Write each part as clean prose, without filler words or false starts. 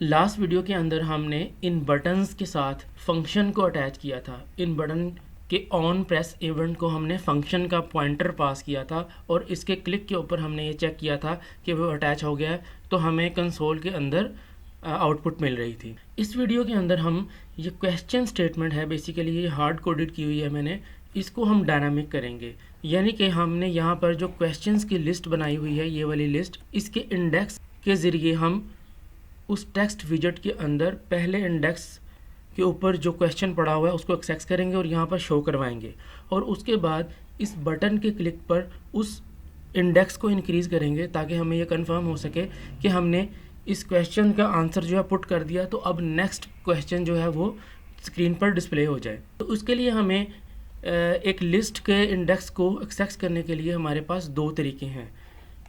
Last video के अंदर हमने इन बटन्स के साथ फंक्शन को अटैच किया था। इन बटन के ऑन प्रेस इवेंट को हमने फंक्शन का पॉइंटर पास किया था और इसके क्लिक के ऊपर हमने ये चेक किया था कि वो अटैच हो गया है, तो हमें कंसोल के अंदर आउटपुट मिल रही थी। इस वीडियो के अंदर हम ये क्वेश्चन स्टेटमेंट है, बेसिकली ये हार्ड कोडेड की हुई है मैंने, इसको हम डायनामिक करेंगे। यानी कि हमने यहाँ पर जो क्वेश्चंस की लिस्ट बनाई हुई है, ये वाली लिस्ट, इसके इंडेक्स के ज़रिए हम उस टेक्स्ट विजेट के अंदर पहले इंडेक्स के ऊपर जो क्वेश्चन पड़ा हुआ है उसको एक्सेस करेंगे और यहाँ पर शो करवाएंगे, और उसके बाद इस बटन के क्लिक पर उस इंडेक्स को इंक्रीज़ करेंगे ताकि हमें यह कंफर्म हो सके कि हमने इस क्वेश्चन का आंसर जो है पुट कर दिया, तो अब नेक्स्ट क्वेश्चन जो है वो स्क्रीन पर डिस्प्ले हो जाए। तो उसके लिए हमें एक लिस्ट के इंडेक्स को एक्सेस करने के लिए हमारे पास दो तरीके हैं।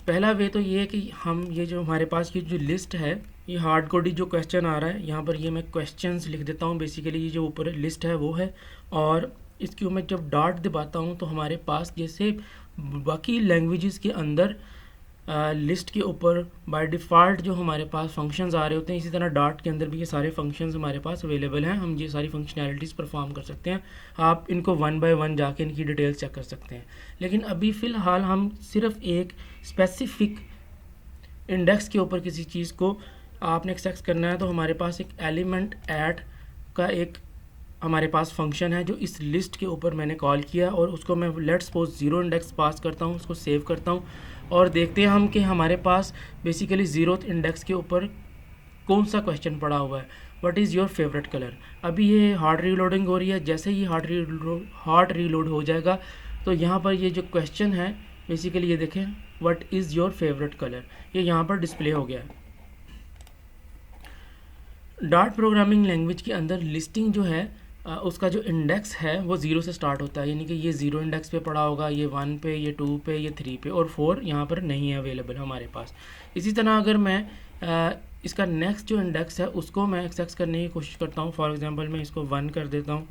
पहला वे तो ये है कि हम ये जो हमारे पास की जो लिस्ट है, ये हार्ड कोडेड जो क्वेश्चन आ रहा है, यहाँ पर ये मैं क्वेश्चंस लिख देता हूँ। बेसिकली ये जो ऊपर लिस्ट है वो है, और इसके ऊपर जब डॉट दबाता हूँ तो हमारे पास जैसे बाकी लैंग्वेजेस के अंदर लिस्ट के ऊपर बाय डिफ़ॉल्ट जो हमारे पास फंक्शंस आ रहे होते हैं, इसी तरह डॉट के अंदर भी ये सारे फंक्शंस हमारे पास अवेलेबल हैं। हम ये सारी फंक्शनैलिटीज़ परफॉर्म कर सकते हैं। आप इनको वन बाय वन जाके इनकी डिटेल्स चेक कर सकते हैं। लेकिन अभी फ़िलहाल हम सिर्फ एक स्पेसिफिक इंडेक्स के ऊपर किसी चीज़ को आपने एक्सेस करना है, तो हमारे पास एक एलिमेंट ऐड का एक हमारे पास फंक्शन है जो इस लिस्ट के ऊपर मैंने कॉल किया, और उसको मैं लेट्स सपोज 0 इंडेक्स पास करता हूँ, उसको सेव करता हूँ, और देखते हैं हम कि हमारे पास बेसिकली 0th इंडेक्स के ऊपर कौन सा क्वेश्चन पड़ा हुआ है। What is your favourite colour. अभी ये हार्ड रीलोडिंग हो रही है। जैसे ही हार्ड रीलोड हो जाएगा तो यहाँ पर ये जो क्वेश्चन है, बेसिकली ये देखें, what is your favourite colour, ये यहाँ पर डिस्प्ले हो गया है। डॉट प्रोग्रामिंग लैंग्वेज के अंदर लिस्टिंग जो है उसका जो इंडेक्स है वो 0 से स्टार्ट होता है, यानी कि ये 0 इंडेक्स पे पड़ा होगा, ये 1 पे, ये 2 पे, ये 3 पे, और 4 यहाँ पर नहीं है अवेलेबल हमारे पास। इसी तरह अगर मैं इसका नेक्स्ट जो इंडेक्स है उसको मैं एक्सेस करने की कोशिश करता हूँ, फॉर एग्जांपल मैं इसको 1 कर देता हूँ,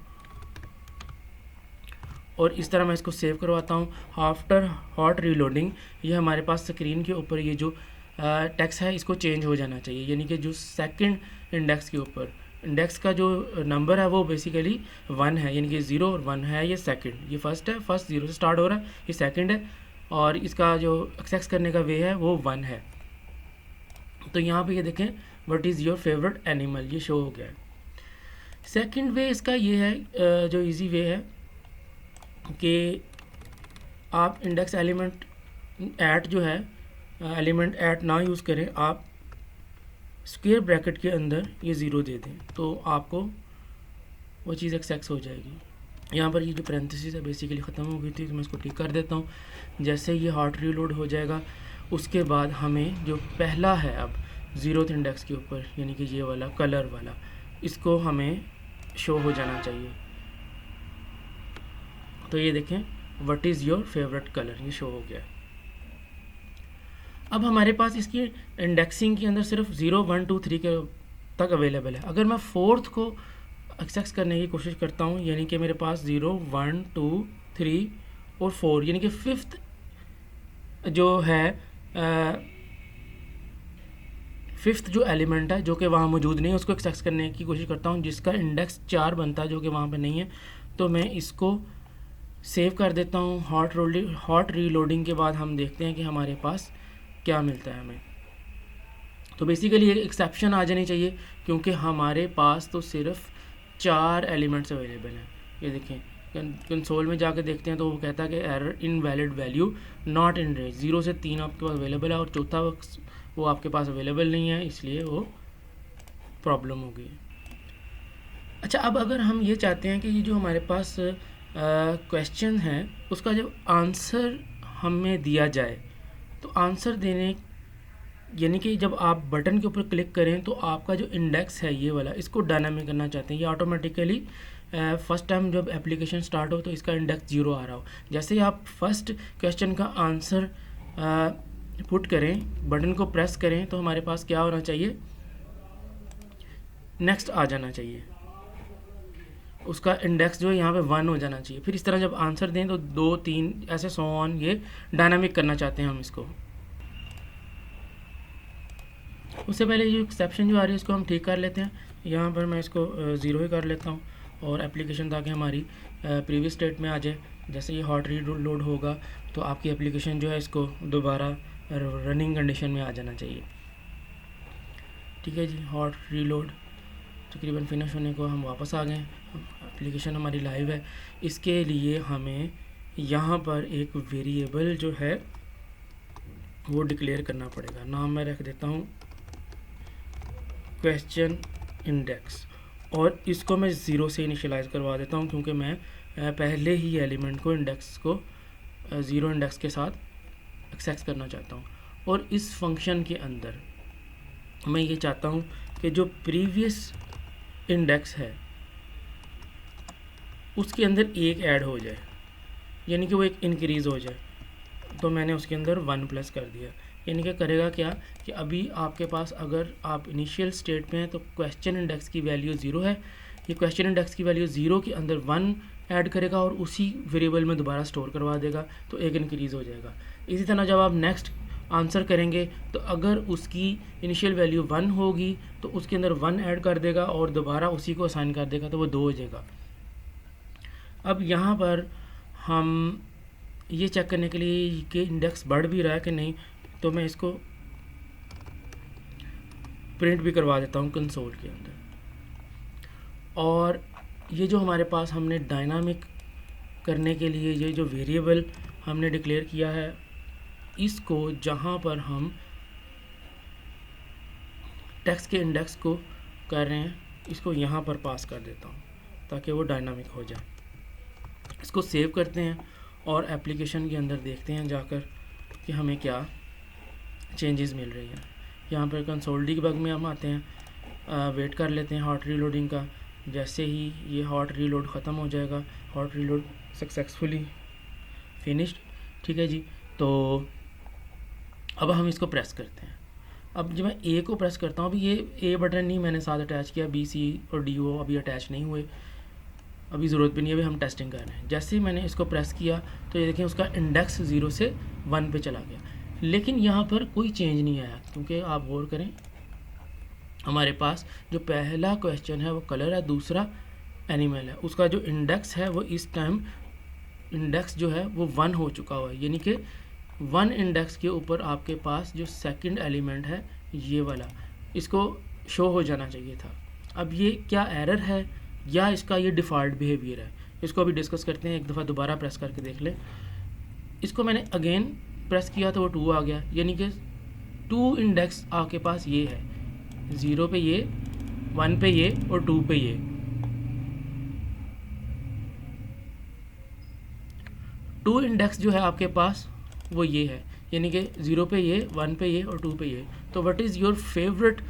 और इस तरह मैं इसको सेव करवाता हूँ। आफ्टर हॉट रीलोडिंग ये हमारे पास स्क्रीन के ऊपर ये जो टेक्स्ट है इसको चेंज हो जाना चाहिए, यानी कि जो सेकंड इंडेक्स के ऊपर इंडेक्स का जो नंबर है वो बेसिकली 1 है, यानी कि 0 और 1 है, ये सेकंड, ये फर्स्ट है, फर्स्ट 0 से स्टार्ट हो रहा है, ये सेकंड है, और इसका जो एक्सेस करने का वे है वो 1 है। तो यहाँ पे ये देखें, what is your favourite animal, ये शो हो गया है। सेकंड वे इसका ये है, जो इजी वे है कि आप इंडेक्स एलिमेंट ऐट जो है, एलिमेंट ऐट ना यूज़ करें, आप स्क्वायर ब्रैकेट के अंदर ये 0 दे दें, तो आपको वो चीज़ एक्सेस हो जाएगी। यहाँ पर ये जो पैरेंथेसिस है बेसिकली ख़त्म हो गई थी, तो मैं इसको ठीक कर देता हूँ। जैसे ये हार्ड रीलोड हो जाएगा उसके बाद हमें जो पहला है अब 0th इंडेक्स के ऊपर, यानी कि ये वाला कलर वाला, इसको हमें शो हो जाना चाहिए। तो ये देखें, what is your favourite colour, ये शो हो गया है। अब हमारे पास इसकी इंडेक्सिंग के अंदर सिर्फ 0, 1, 2, 3 के तक अवेलेबल है। अगर मैं 4th को एक्सेस करने की कोशिश करता हूँ, यानी कि मेरे पास 0, 1, 2, 3 और 4, यानी कि 5th जो है 5th जो एलिमेंट है जो कि वहाँ मौजूद नहीं है, उसको एक्सेस करने की कोशिश करता हूँ, जिसका इंडेक्स 4 बनता है, जो कि वहाँ पे नहीं है। तो मैं इसको सेव कर देता हूँ। हॉट रीलोडिंग के बाद हम देखते हैं कि हमारे पास क्या मिलता है हमें। तो बेसिकली एक एक्सेप्शन आ जानी चाहिए, क्योंकि हमारे पास तो सिर्फ 4 एलिमेंट्स अवेलेबल हैं। ये देखें, कंसोल में जाकर देखते हैं तो वो कहता है कि error invalid value not in range, 0 से 3 आपके पास अवेलेबल है और चौथा वो आपके पास अवेलेबल नहीं है, इसलिए वो प्रॉब्लम हो गई। अच्छा, अब अगर हम ये चाहते हैं कि ये जो हमारे पास क्वेश्चन है उसका जब आंसर हमें दिया जाए, तो आंसर देने, यानी कि जब आप बटन के ऊपर क्लिक करें तो आपका जो इंडेक्स है ये वाला, इसको डायनामिक करना चाहते हैं। ये ऑटोमेटिकली फर्स्ट टाइम जब एप्लीकेशन स्टार्ट हो तो इसका इंडेक्स 0 आ रहा हो। जैसे ही आप फर्स्ट क्वेश्चन का आंसर पुट करें, बटन को प्रेस करें, तो हमारे पास क्या होना चाहिए, नेक्स्ट आ जाना चाहिए, उसका इंडेक्स जो है यहाँ पे 1 हो जाना चाहिए। फिर इस तरह जब आंसर दें तो 2, 3 ऐसे सो ऑन, ये डायनामिक करना चाहते हैं हम इसको। उससे पहले ये एक्सेप्शन जो आ रही है इसको हम ठीक कर लेते हैं। यहाँ पर मैं इसको 0 ही कर लेता हूँ और एप्लीकेशन ताकि हमारी प्रीवियस स्टेट में आ जाए। जैसे ये हॉट रीलोड होगा तो आपकी एप्लीकेशन जो है इसको दोबारा रनिंग कंडीशन में आ जाना चाहिए। ठीक है जी, हॉट रीलोड तकरीबन फिनिश होने को हम वापस आ गए, एप्लीकेशन हमारी लाइव है। इसके लिए हमें यहाँ पर एक वेरिएबल जो है वो डिक्लेयर करना पड़ेगा। नाम मैं रख देता हूँ क्वेश्चन इंडेक्स, और इसको मैं 0 से इनिशियलाइज करवा देता हूँ क्योंकि मैं पहले ही एलिमेंट को इंडेक्स को 0 इंडेक्स के साथ एक्सेस करना चाहता हूँ। और इस फंक्शन के अंदर मैं ये चाहता हूँ कि जो प्रीवियस इंडेक्स है उसके अंदर एक ऐड हो जाए, यानी कि वो एक इंक्रीज़ हो जाए। तो मैंने उसके अंदर 1 प्लस कर दिया, यानी कि करेगा क्या कि अभी आपके पास अगर आप इनिशियल स्टेट में हैं तो क्वेश्चन इंडेक्स की वैल्यू 0 है, ये क्वेश्चन इंडेक्स की वैल्यू 0 के अंदर 1 ऐड करेगा और उसी वेरिएबल में दोबारा स्टोर करवा देगा, तो एक इंक्रीज़ हो जाएगा। इसी तरह जब आप नेक्स्ट आंसर करेंगे तो अगर उसकी इनिशियल वैल्यू 1 होगी तो उसके अंदर 1 ऐड कर देगा और दोबारा उसी को असाइन कर देगा, तो वो 2 हो जाएगा। अब यहाँ पर हम ये चेक करने के लिए कि इंडेक्स बढ़ भी रहा है कि नहीं, तो मैं इसको प्रिंट भी करवा देता हूँ कंसोल के अंदर। और ये जो हमारे पास हमने डायनामिक करने के लिए ये जो वेरिएबल हमने डिक्लेयर किया है, इसको जहाँ पर हम टेक्स्ट के इंडेक्स को कर रहे हैं इसको यहाँ पर पास कर देता हूँ ताकि वो डायनामिक हो जाए। इसको सेव करते हैं और एप्लीकेशन के अंदर देखते हैं जाकर कि हमें क्या चेंजेस मिल रही हैं। यहाँ पर कंसोल डीबग में हम आते हैं, वेट कर लेते हैं हॉट रीलोडिंग का। जैसे ही ये हॉट रीलोड ख़त्म हो जाएगा, हॉट रीलोड सक्सेसफुली फिनिश्ड। ठीक है जी, तो अब हम इसको प्रेस करते हैं। अब जब मैं ए को प्रेस करता हूँ, अभी ये ए बटन नहीं मैंने साथ अटैच किया, बी सी और डी ओ अभी अटैच नहीं हुए, अभी ज़रूरत भी नहीं है, अभी हम टेस्टिंग कर रहे हैं। जैसे ही मैंने इसको प्रेस किया तो ये देखें उसका इंडेक्स 0 से 1 पे चला गया, लेकिन यहाँ पर कोई चेंज नहीं आया क्योंकि आप गौर करें हमारे पास जो पहला क्वेश्चन है वो कलर है, दूसरा एनिमल है। उसका जो इंडेक्स है वो इस टाइम इंडेक्स जो है वो 1 हो चुका हुआ है, यानी कि 1 इंडेक्स के ऊपर आपके पास जो सेकंड एलिमेंट है ये वाला, इसको शो हो जाना चाहिए था। अब ये क्या एरर है या इसका ये डिफ़ॉल्ट बिहेवियर है, इसको अभी डिस्कस करते हैं। एक दफ़ा दोबारा प्रेस करके देख लें। इसको मैंने अगेन प्रेस किया तो वो 2 आ गया, यानी कि 2 इंडेक्स आपके पास ये है, 0 पे ये, 1 पे ये और 2 पे ये। 2 इंडेक्स जो है आपके पास वो ये है, यानी कि 0 पे ये, 1 पे ये और 2 पे ये। तो व्हाट इज़ योर फेवरेट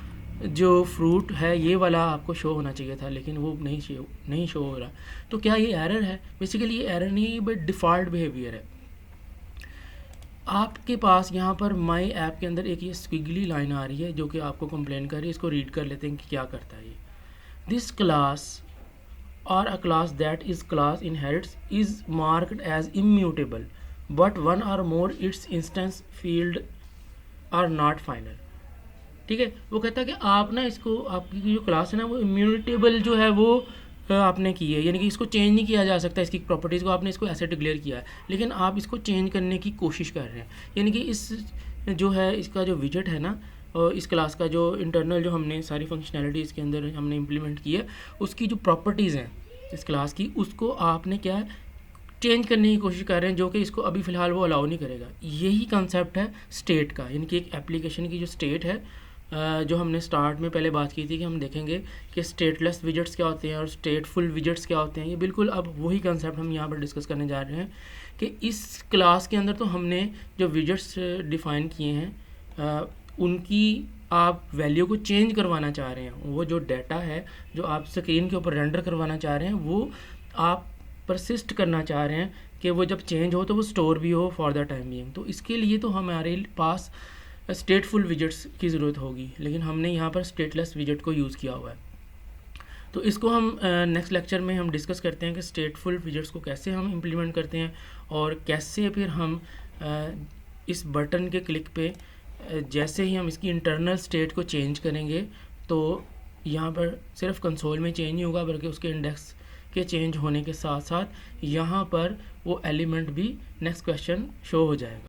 जो फ्रूट है ये वाला आपको शो होना चाहिए था, लेकिन वो नहीं शो हो रहा। तो क्या ये एरर है? बेसिकली ये एरर नहीं बट डिफ़ॉल्ट बिहेवियर है। आपके पास यहाँ पर माई ऐप के अंदर एक ये स्क्विगली लाइन आ रही है जो कि आपको कंप्लेन कर रही है। इसको रीड कर लेते हैं कि क्या करता है ये। This class or a class that is class inherits is marked as immutable but one or more its instance field are not final। ठीक है, वो कहता है कि आप ना इसको, आपकी जो क्लास है ना वो इम्यूटेबल जो है वो आपने की है, यानी कि इसको चेंज नहीं किया जा सकता, इसकी प्रॉपर्टीज़ को आपने इसको ऐसे डिक्लेयर किया है, लेकिन आप इसको चेंज करने की कोशिश कर रहे हैं। यानी कि इस जो है इसका जो विजेट है ना, और इस क्लास का जो इंटरनल जो हमने सारी फंक्शनैलिटी इसके अंदर हमने इम्प्लीमेंट की है, उसकी जो प्रॉपर्टीज़ हैं इस क्लास की, उसको आपने क्या है चेंज करने की कोशिश कर रहे हैं, जो कि इसको अभी फ़िलहाल वो अलाउ नहीं करेगा। यही कंसेप्ट है स्टेट का, यानी कि एक एप्लीकेशन की जो स्टेट है, जो हमने स्टार्ट में पहले बात की थी कि हम देखेंगे कि स्टेटलेस विजेट्स क्या होते हैं और स्टेटफुल विजेट्स क्या होते हैं। ये बिल्कुल अब वही कंसेप्ट हम यहाँ पर डिस्कस करने जा रहे हैं कि इस क्लास के अंदर तो हमने जो विजेट्स डिफ़ाइन किए हैं उनकी आप वैल्यू को चेंज करवाना चाह रहे हैं। वो जो डाटा है जो आप स्क्रीन के ऊपर रेंडर करवाना चाह रहे हैं वो आप परसिस्ट करना चाह रहे हैं कि वो जब चेंज हो तो वो स्टोर भी हो फॉर द टाइम बीइंग। तो इसके लिए तो हमारे पास स्टेटफुल विजेट्स की ज़रूरत होगी, लेकिन हमने यहाँ पर स्टेटलेस विजेट को यूज़ किया हुआ है। तो इसको हम नेक्स्ट लेक्चर में हम डिस्कस करते हैं कि स्टेटफुल विजेट्स को कैसे हम इम्प्लीमेंट करते हैं और कैसे फिर हम इस बटन के क्लिक पे जैसे ही हम इसकी इंटरनल स्टेट को चेंज करेंगे तो यहाँ पर सिर्फ कंसोल में चेंज नहीं होगा, बल्कि उसके इंडेक्स के चेंज होने के साथ साथ यहाँ पर वो एलिमेंट भी नेक्स्ट क्वेश्चन शो हो जाएगा।